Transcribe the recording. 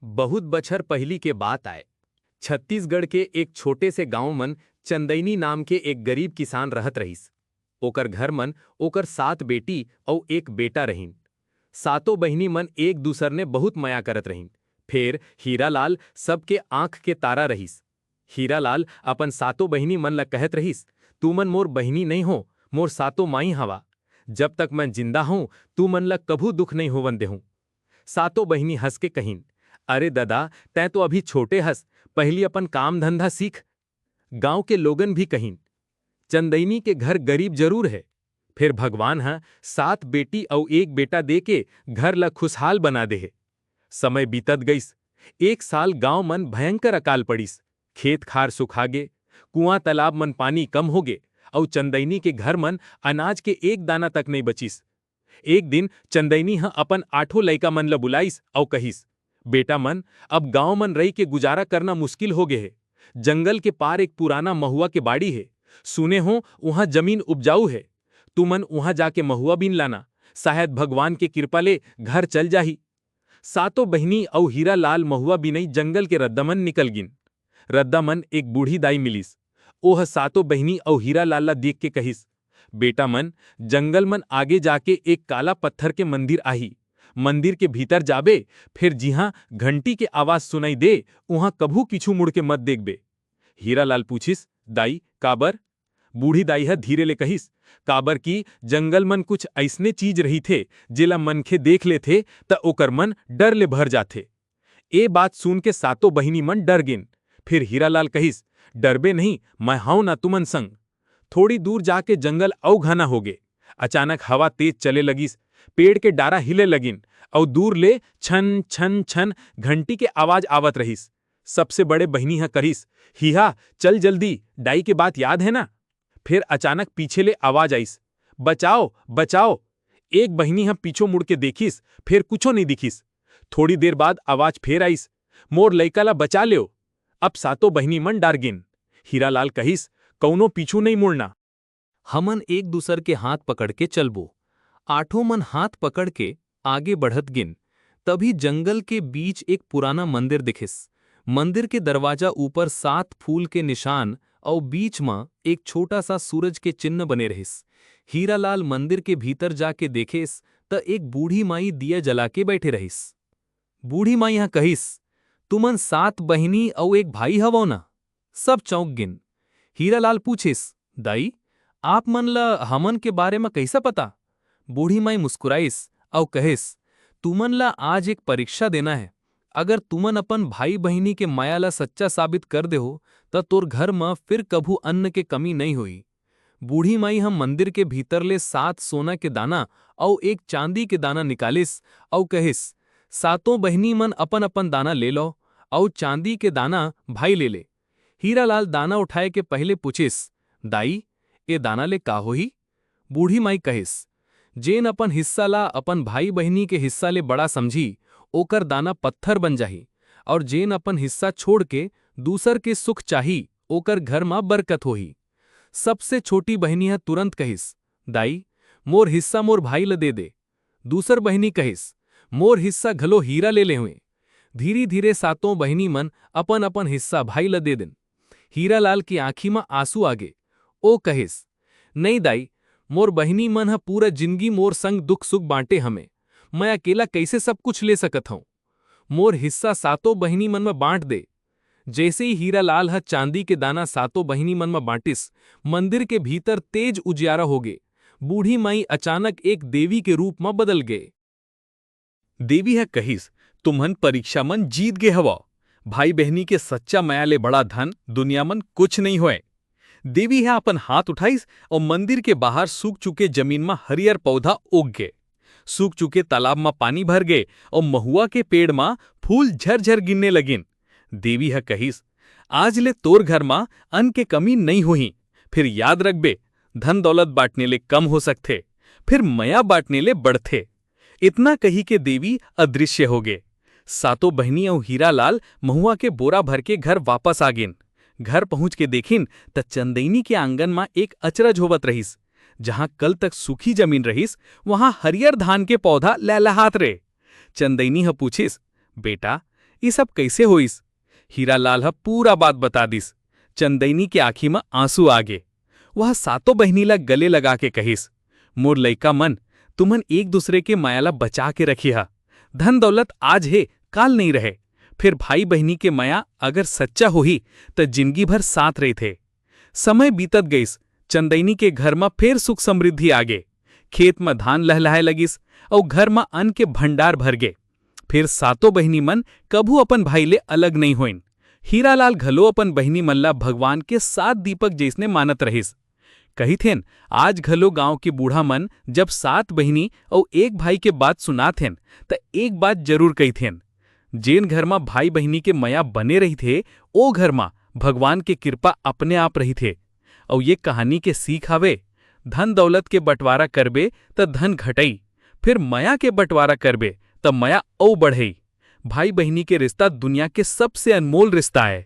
बहुत बछर पहली के बात आए। छत्तीसगढ़ के एक छोटे से गांव मन चंदैनी नाम के एक गरीब किसान रहत रहीस। ओकर घर मन ओकर 7 बेटी और एक बेटा रहीन। सातों बहिनी मन एक दूसर ने बहुत माया करत रहीन। फिर हीरालाल सबके आंख के तारा रहीस। हीरालाल अपन सातों बहिनी मन ला कहत रहीस, तू मन मोर बहिनी नहीं हो, मोर सातों माई हवा। जब तक मैं जिंदा हूं तू मन ला कभू दुख नहीं होवन देहूं। सातों बहिनी हंस के कहीन, अरे दादा, तै तो अभी छोटे हस, पहली अपन काम धंधा सीख। गांव के लोगन भी कहीन, चंदैनी के घर गरीब जरूर है, फिर भगवान हा 7 बेटी और एक बेटा दे के घर ला खुशहाल बना दे है। समय बीतत गईस। एक साल गांव मन भयंकर अकाल पड़ीस। खेत खार सुखागे, कुआं तालाब मन पानी कम होगे और चंदैनी के घर मन अनाज के एक दाना तक नहीं बचीस। एक दिन चंदैनी हा अपन 8 लइका मन ला बुलाईस और कहीस, बेटा मन, अब गांव मन रही के गुजारा करना मुश्किल हो गए है। जंगल के पार एक पुराना महुआ के बाड़ी है, सुने हो वहां जमीन उपजाऊ है। तू मन वहां जाके महुआ बीन लाना, शायद भगवान के कृपा ले घर चल जाही। सातों बहिनी और हीरालाल महुआ बिनई जंगल के रद्दामन निकल गिन। रद्दामन एक बूढ़ी दाई मिलिस। ओह सातों बहिनी और हीरालाल ला देख के कहिस, बेटा मन, जंगल मन आगे जाके एक काला पत्थर के मंदिर आही। मंदिर के भीतर जाबे, फिर जिहां घंटी के आवाज सुनाई दे वहां कभू किछु मुड़ के मत देखबे। हीरालाल पूछिस, दाई काबर? बूढ़ी दाई है धीरे ले कहिस, काबर की जंगल मन कुछ ऐसने चीज रही थे जेला मनखे देख ले थे त ओकर मन डर ले भर जाथे। ए बात सुन के सातों बहिनी मन डर गिन। फिर हीरालाल कहिस, डरबे नहीं, मैं हाउ ना तुमन संग। थोड़ी दूर जाके जंगल औ घना होगे। अचानक हवा तेज चले लगिस, पेड़ के डारा हिले लगिन और दूर ले छन छन छन घंटी के आवाज आवत रहीस। सबसे बड़े बहिनी हा करिस, हिहा चल जल्दी, दाई के बात याद है ना? फिर अचानक पीछे ले आवाज आईस, बचाओ बचाओ। एक बहिनी हा पीछो मुड़ के देखिस, फिर कुछो नहीं दिखिस। थोड़ी देर बाद आवाज फिर आईस, मोर लइका ला बचा ल्यो। अब सातों बहिनी मन डार गिन। हीरालाल कहिस, कौनो पीछू नहीं मुड़ना, हमन एक दूसर के हाथ पकड़ के चलबो। आठों मन हाथ पकड़ के आगे बढ़त गिन। तभी जंगल के बीच एक पुराना मंदिर दिखिस। मंदिर के दरवाजा ऊपर 7 फूल के निशान और बीच में एक छोटा सा सूरज के चिन्ह बने रहिस। हीरालाल मंदिर के भीतर जाके देखेस त एक बूढ़ी माई दिया जला के बैठे रहिस। बूढ़ी माई यहाँ कहिस, तुमन 7 बहिनी और एक भाई हवो ना? सब चौंक गिन। हीरालाल पूछिस, दाई, आप मन ला हमन के बारे में कैसा पता? बूढ़ी माई मुस्कुराइस और कहिस, तुमन ला आज एक परीक्षा देना है। अगर तुमन अपन भाई बहिनी के माया ला सच्चा साबित कर दे हो त तोर घर में फिर कभू अन्न के कमी नहीं हुई। बूढ़ी माई हम मंदिर के भीतर ले 7 सोना के दाना और एक चांदी के दाना निकालिस और कहिस, सातों बहिनी मन अपन अपन दाना ले लो और चांदी के दाना भाई ले ले। हीरालाल दाना उठाए के पहले पूछिस, दाई, ए दाना ले का होही? बूढ़ी माई कहिस, जेन अपन हिस्सा ला अपन भाई बहिनी के हिस्सा ले बड़ा समझी, ओकर दाना पत्थर बन जाही, और जेन अपन हिस्सा छोड़ के दूसर के सुख चाही, ओकर घर में बरकत होही। सबसे छोटी बहिनी तुरंत कहिस, दाई, मोर हिस्सा मोर भाई ल दे दे। दूसर बहिनी कहिस, मोर हिस्सा घलो हीरा ले ले हुए। धीरे धीरे सातों बहिनी मन अपन अपन हिस्सा भाई ल दे दिन। हीरालाल की आंखी में आंसू आगे। ओ कहिस, नहीं दाई, मोर बहिनी मन हा पूरा जिंदगी मोर संग दुख सुख बांटे हमें, मैं अकेला कैसे सब कुछ ले सकत हूं। मोर हिस्सा सातों बहिनी मन में बांट दे। जैसे ही हीरालाल हा चांदी के दाना सातों बहिनी मन में बांटिस, मंदिर के भीतर तेज उजियारा हो गए। बूढ़ी माई अचानक एक देवी के रूप में बदल गए। देवी है कहिस, तुम्हन परीक्षा मन जीत गे हवा। भाई बहनी के सच्चा माया ले बड़ा धन दुनिया मन कुछ नहीं होए। देवी है अपन हाथ उठाइस और मंदिर के बाहर सूख चुके जमीन में हरियर पौधा उग गए। सूख चुके तालाब में पानी भर गए और महुआ के पेड़ में फूल झरझर गिरने लगिन। देवी है कहिस, आज ले तोर घर में अन्न के कमी नहीं हुई। फिर याद रखबे, धन दौलत बांटने ले कम हो सकते, फिर मया बांटने ले बढ़थे। इतना कही के देवी अदृश्य हो गए। सातों बहनी और हीरालाल महुआ के बोरा भर के घर वापस आ गिन। घर पहुंच के देखिन त चंदैनी के आंगन में एक अचरज होवत रहीस। जहां कल तक सूखी जमीन रहीस, वहां हरियर धान के पौधा लहलहात रे। चंदैनी ह पूछिस, बेटा, ये सब कैसे होइस? हीरालाल ह पूरा बात बता दिस। चंदैनी के आँखी में आंसू आगे। वह सातों बहनीला गले लगा के कहिस, मोर लइका मन, तुमन एक दूसरे के मायाला बचा के रखिहा। धन दौलत आज है, काल नहीं रहे। फिर भाई बहनी के माया अगर सच्चा होही त जिंदगी भर साथ रहे थे। समय बीतत गईस, चंदैनी के घर में फिर सुख समृद्धि आगे। खेत में धान लहलहाए लगिस और घर में अन्न के भंडार भर गे। फिर सातों बहनी मन कभू अपन भाई ले अलग नहीं होइन। हीरालाल घलो अपन बहनी मल्ला भगवान के 7 दीपक जैसने मानत रहिस। कही थेन, आज घलो गांव के बूढ़ा मन जब 7 बहिनी और एक भाई के बात सुनाथेन त एक बात जरूर कही थेन, जेन घर में भाई बहिनी के मया बने रही थे ओ घर में भगवान के कृपा अपने आप रही थे। और ये कहानी के सीख आवे, धन दौलत के बंटवारा करबे त धन घटई, फिर मया के बंटवारा करबे त मया औ बढ़ई। भाई बहिनी के रिश्ता दुनिया के सबसे अनमोल रिश्ता है।